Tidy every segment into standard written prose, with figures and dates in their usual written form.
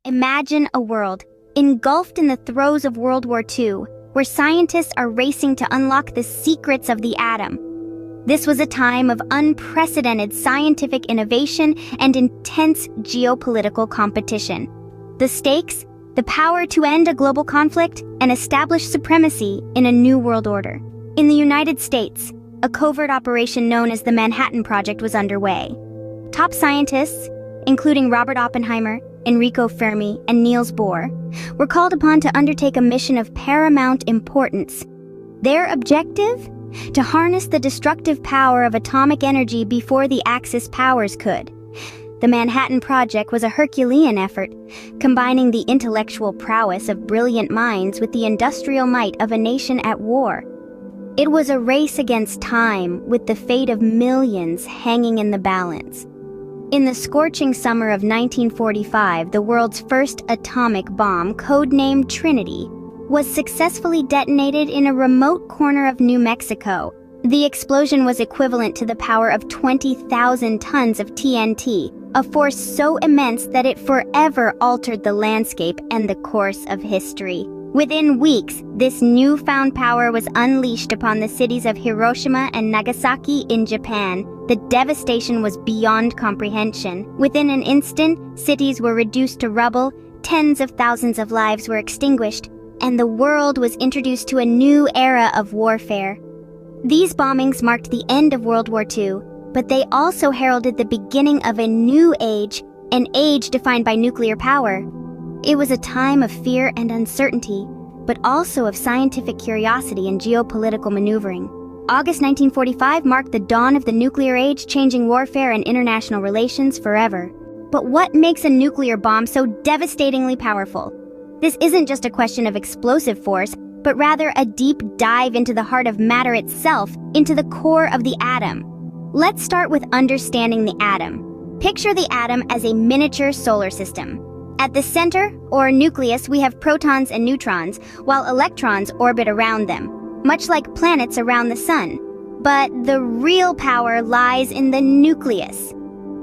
Imagine a world engulfed in the throes of World War II, where scientists are racing to unlock the secrets of the atom. This was a time of unprecedented scientific innovation and intense geopolitical competition. The stakes? The power to end a global conflict and establish supremacy in a new world order. In the United States, a covert operation known as the Manhattan Project was underway. Top scientists, including Robert Oppenheimer, Enrico Fermi, and Niels Bohr, were called upon to undertake a mission of paramount importance. Their objective? To harness the destructive power of atomic energy before the Axis powers could. The Manhattan Project was a Herculean effort, combining the intellectual prowess of brilliant minds with the industrial might of a nation at war. It was a race against time, with the fate of millions hanging in the balance. In the scorching summer of 1945, the world's first atomic bomb, codenamed Trinity, was successfully detonated in a remote corner of New Mexico. The explosion was equivalent to the power of 20,000 tons of TNT, a force so immense that it forever altered the landscape and the course of history. Within weeks, this newfound power was unleashed upon the cities of Hiroshima and Nagasaki in Japan. The devastation was beyond comprehension. Within an instant, cities were reduced to rubble, tens of thousands of lives were extinguished, and the world was introduced to a new era of warfare. These bombings marked the end of World War II, but they also heralded the beginning of a new age, an age defined by nuclear power. It was a time of fear and uncertainty, but also of scientific curiosity and geopolitical maneuvering. August 1945 marked the dawn of the nuclear age, changing warfare and international relations forever. But what makes a nuclear bomb so devastatingly powerful? This isn't just a question of explosive force, but rather a deep dive into the heart of matter itself, into the core of the atom. Let's start with understanding the atom. Picture the atom as a miniature solar system. At the center, or nucleus, we have protons and neutrons, while electrons orbit around them, much like planets around the sun. But the real power lies in the nucleus.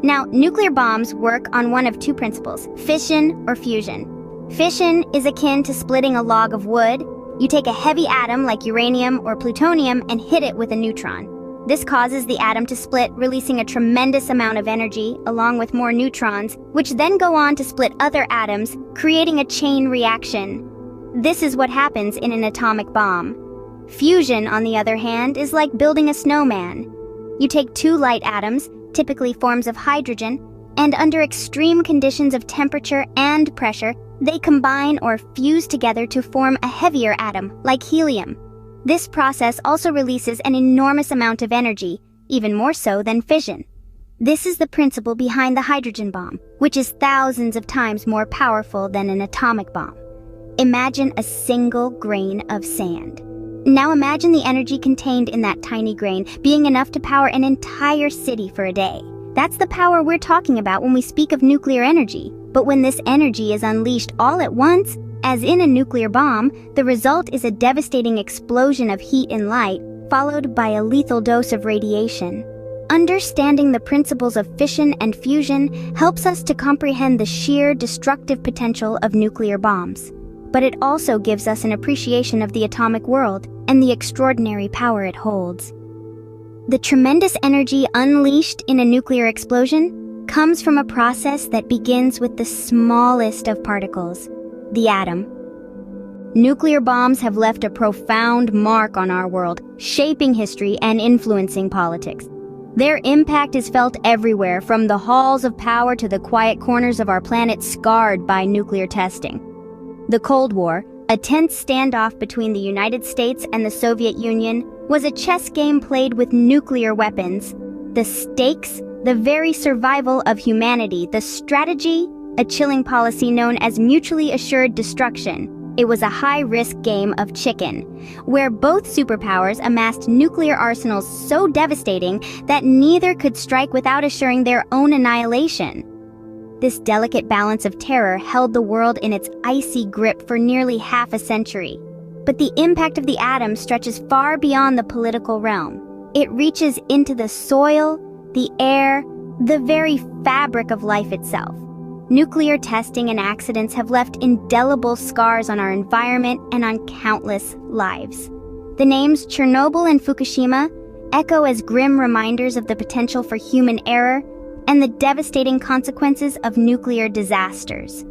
Now, nuclear bombs work on one of two principles, fission or fusion. Fission is akin to splitting a log of wood. You take a heavy atom like uranium or plutonium and hit it with a neutron. This causes the atom to split, releasing a tremendous amount of energy, along with more neutrons, which then go on to split other atoms, creating a chain reaction. This is what happens in an atomic bomb. Fusion, on the other hand, is like building a snowman. You take two light atoms, typically forms of hydrogen, and under extreme conditions of temperature and pressure, they combine or fuse together to form a heavier atom, like helium. This process also releases an enormous amount of energy, even more so than fission. This is the principle behind the hydrogen bomb, which is thousands of times more powerful than an atomic bomb. Imagine a single grain of sand. Now imagine the energy contained in that tiny grain being enough to power an entire city for a day. That's the power we're talking about when we speak of nuclear energy. But when this energy is unleashed all at once, as in a nuclear bomb, the result is a devastating explosion of heat and light, followed by a lethal dose of radiation. Understanding the principles of fission and fusion helps us to comprehend the sheer destructive potential of nuclear bombs. But it also gives us an appreciation of the atomic world and the extraordinary power it holds. The tremendous energy unleashed in a nuclear explosion comes from a process that begins with the smallest of particles, the atom. Nuclear bombs have left a profound mark on our world, shaping history and influencing politics. Their impact is felt everywhere, from the halls of power to the quiet corners of our planet scarred by nuclear testing. The Cold War, a tense standoff between the United States and the Soviet Union, was a chess game played with nuclear weapons. The stakes, the very survival of humanity, the strategy, a chilling policy known as mutually assured destruction. It was a high-risk game of chicken, where both superpowers amassed nuclear arsenals so devastating that neither could strike without assuring their own annihilation. This delicate balance of terror held the world in its icy grip for nearly half a century. But the impact of the atom stretches far beyond the political realm. It reaches into the soil, the air, the very fabric of life itself. Nuclear testing and accidents have left indelible scars on our environment and on countless lives. The names Chernobyl and Fukushima echo as grim reminders of the potential for human error and the devastating consequences of nuclear disasters.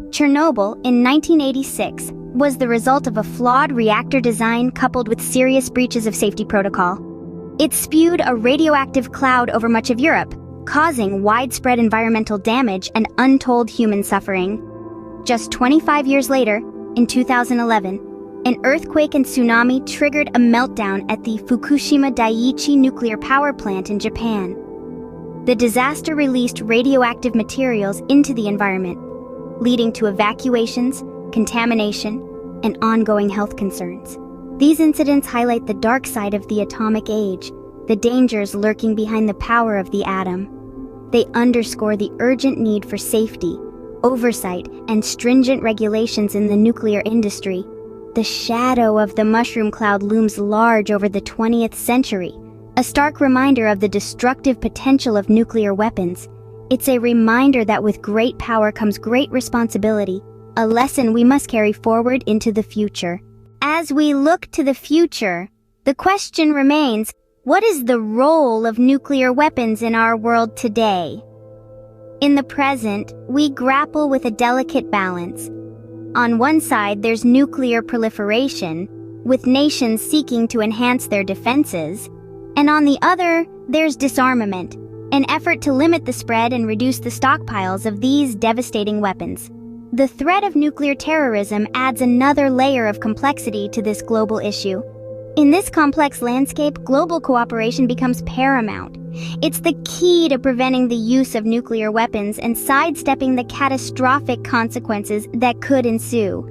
Chernobyl, in 1986, was the result of a flawed reactor design coupled with serious breaches of safety protocol. It spewed a radioactive cloud over much of Europe, causing widespread environmental damage and untold human suffering. Just 25 years later, in 2011, an earthquake and tsunami triggered a meltdown at the Fukushima Daiichi nuclear power plant in Japan. The disaster released radioactive materials into the environment, leading to evacuations, contamination, and ongoing health concerns. These incidents highlight the dark side of the atomic age, the dangers lurking behind the power of the atom. They underscore the urgent need for safety, oversight, and stringent regulations in the nuclear industry. The shadow of the mushroom cloud looms large over the 20th century, a stark reminder of the destructive potential of nuclear weapons. It's a reminder that with great power comes great responsibility, a lesson we must carry forward into the future. As we look to the future, the question remains, what is the role of nuclear weapons in our world today? In the present, we grapple with a delicate balance. On one side, there's nuclear proliferation, with nations seeking to enhance their defenses, and on the other, there's disarmament, an effort to limit the spread and reduce the stockpiles of these devastating weapons. The threat of nuclear terrorism adds another layer of complexity to this global issue. In this complex landscape, global cooperation becomes paramount. It's the key to preventing the use of nuclear weapons and sidestepping the catastrophic consequences that could ensue.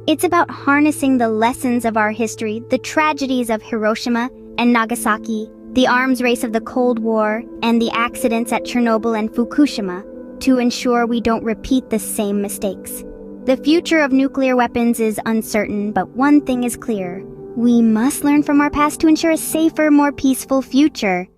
It's about harnessing the lessons of our history, the tragedies of Hiroshima and Nagasaki, the arms race of the Cold War, and the accidents at Chernobyl and Fukushima, to ensure we don't repeat the same mistakes. The future of nuclear weapons is uncertain, but one thing is clear. We must learn from our past to ensure a safer, more peaceful future.